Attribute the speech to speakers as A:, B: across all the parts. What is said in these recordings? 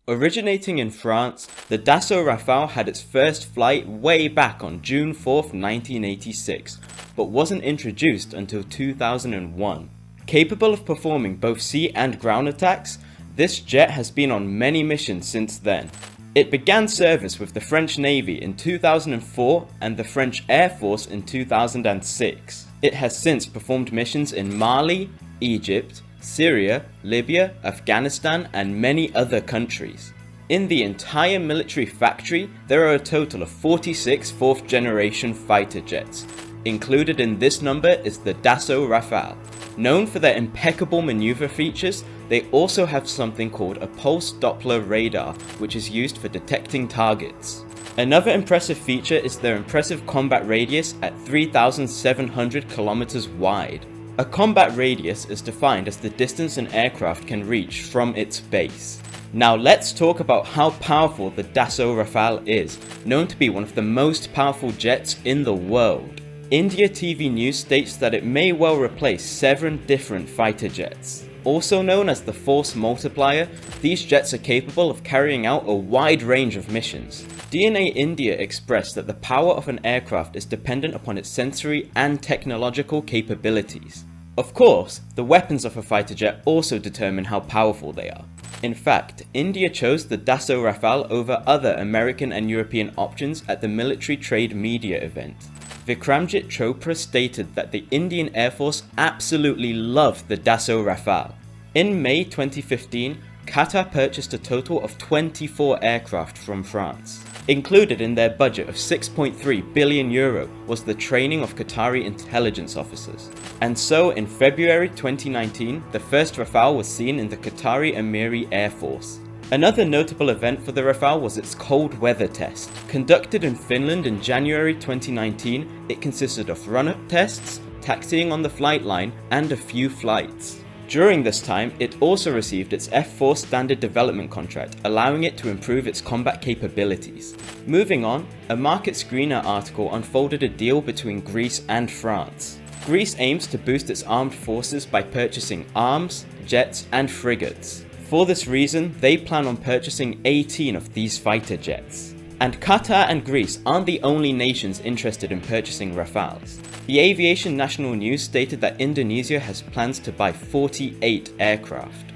A: Originating in France, the Dassault Rafale had its first flight way back on June 4th, 1986, but wasn't introduced until 2001. Capable of performing both sea and ground attacks, this jet has been on many missions since then. It began service with the French Navy in 2004 and the French Air Force in 2006. It has since performed missions in Mali, Egypt, Syria, Libya, Afghanistan, and many other countries. In the entire military factory, there are a total of 46 fourth generation fighter jets. Included in this number is the Dassault Rafale. Known for their impeccable maneuver features, they also have something called a pulse Doppler radar, which is used for detecting targets. Another impressive feature is their impressive combat radius at 3,700 kilometers wide. A combat radius is defined as the distance an aircraft can reach from its base. Now let's talk about how powerful the Dassault Rafale is, known to be one of the most powerful jets in the world. India TV News states that it may well replace 7 different fighter jets. Also known as the Force Multiplier, these jets are capable of carrying out a wide range of missions. DNA India expressed that the power of an aircraft is dependent upon its sensory and technological capabilities. Of course, the weapons of a fighter jet also determine how powerful they are. In fact, India chose the Dassault Rafale over other American and European options at the Military Trade Media event. Vikramjit Chopra stated that the Indian Air Force absolutely loved the Dassault Rafale. In May 2015, Qatar purchased a total of 24 aircraft from France. Included in their budget of €6.3 billion was the training of Qatari intelligence officers. And so in February 2019, the first Rafale was seen in the Qatari Emiri Air Force. Another notable event for the Rafale was its cold weather test. Conducted in Finland in January 2019, it consisted of run-up tests, taxiing on the flight line, and a few flights. During this time, it also received its F4 standard development contract, allowing it to improve its combat capabilities. Moving on, a market screener article unfolded a deal between Greece and France. Greece aims to boost its armed forces by purchasing arms, jets, and frigates. For this reason, they plan on purchasing 18 of these fighter jets. And Qatar and Greece aren't the only nations interested in purchasing Rafales. The Aviation National News stated that Indonesia has plans to buy 48 aircraft.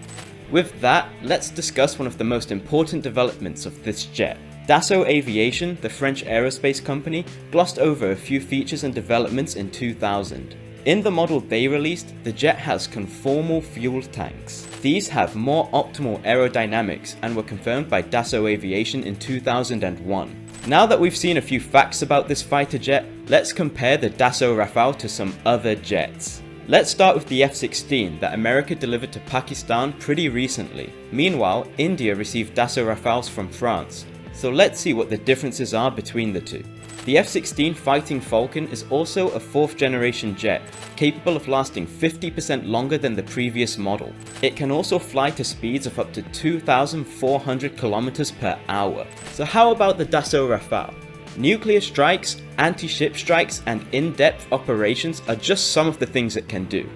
A: With that, let's discuss one of the most important developments of this jet. Dassault Aviation, the French aerospace company, glossed over a few features and developments in 2000. In the model they released, the jet has conformal fuel tanks. These have more optimal aerodynamics and were confirmed by Dassault Aviation in 2001. Now that we've seen a few facts about this fighter jet, let's compare the Dassault Rafale to some other jets. Let's start with the F-16 that America delivered to Pakistan pretty recently. Meanwhile, India received Dassault Rafales from France. So let's see what the differences are between the two. The F-16 Fighting Falcon is also a 4th generation jet, capable of lasting 50% longer than the previous model. It can also fly to speeds of up to 2,400 km per hour. So how about the Dassault Rafale? Nuclear strikes, anti-ship strikes, and in-depth operations are just some of the things it can do.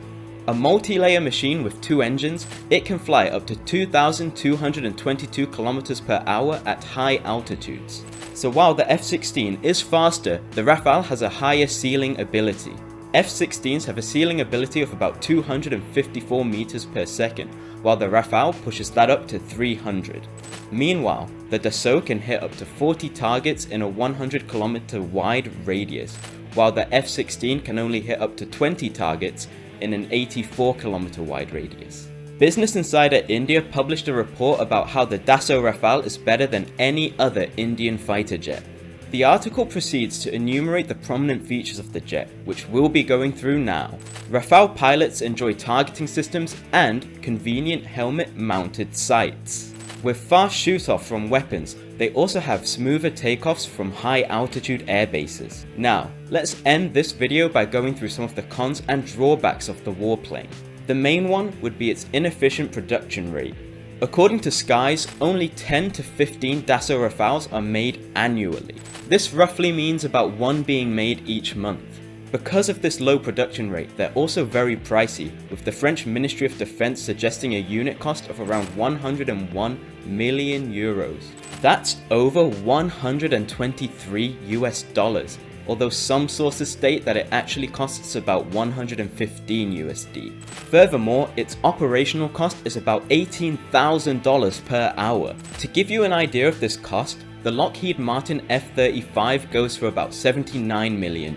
A: A multi-layer machine with 2 engines, it can fly up to 2,222 km per hour at high altitudes. So while the F-16 is faster, the Rafale has a higher ceiling ability. F-16s have a ceiling ability of about 254 meters per second, while the Rafale pushes that up to 300. Meanwhile, the Dassault can hit up to 40 targets in a 100 km wide radius, while the F-16 can only hit up to 20 targets in an 84 km wide radius. Business Insider India published a report about how the Dassault Rafale is better than any other Indian fighter jet. The article proceeds to enumerate the prominent features of the jet, which we'll be going through now. Rafale pilots enjoy targeting systems and convenient helmet-mounted sights. With fast shoot-off from weapons, they also have smoother takeoffs from high-altitude air bases. Now, let's end this video by going through some of the cons and drawbacks of the warplane. The main one would be its inefficient production rate. According to Skies, only 10 to 15 Dassault Rafales are made annually. This roughly means about 1 being made each month. Because of this low production rate, they're also very pricey, with the French Ministry of Defense suggesting a unit cost of around 101 million euros. That's over 123 US dollars, although some sources state that it actually costs about 115 USD. Furthermore, its operational cost is about $18,000 per hour. To give you an idea of this cost, the Lockheed Martin F-35 goes for about $79 million.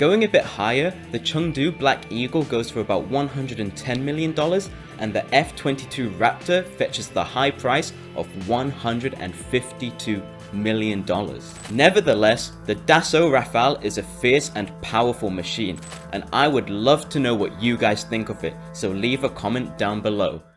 A: Going a bit higher, the Chengdu Black Eagle goes for about $110 million, and the F-22 Raptor fetches the high price of $152 million. Nevertheless, the Dassault Rafale is a fierce and powerful machine, and I would love to know what you guys think of it, so leave a comment down below.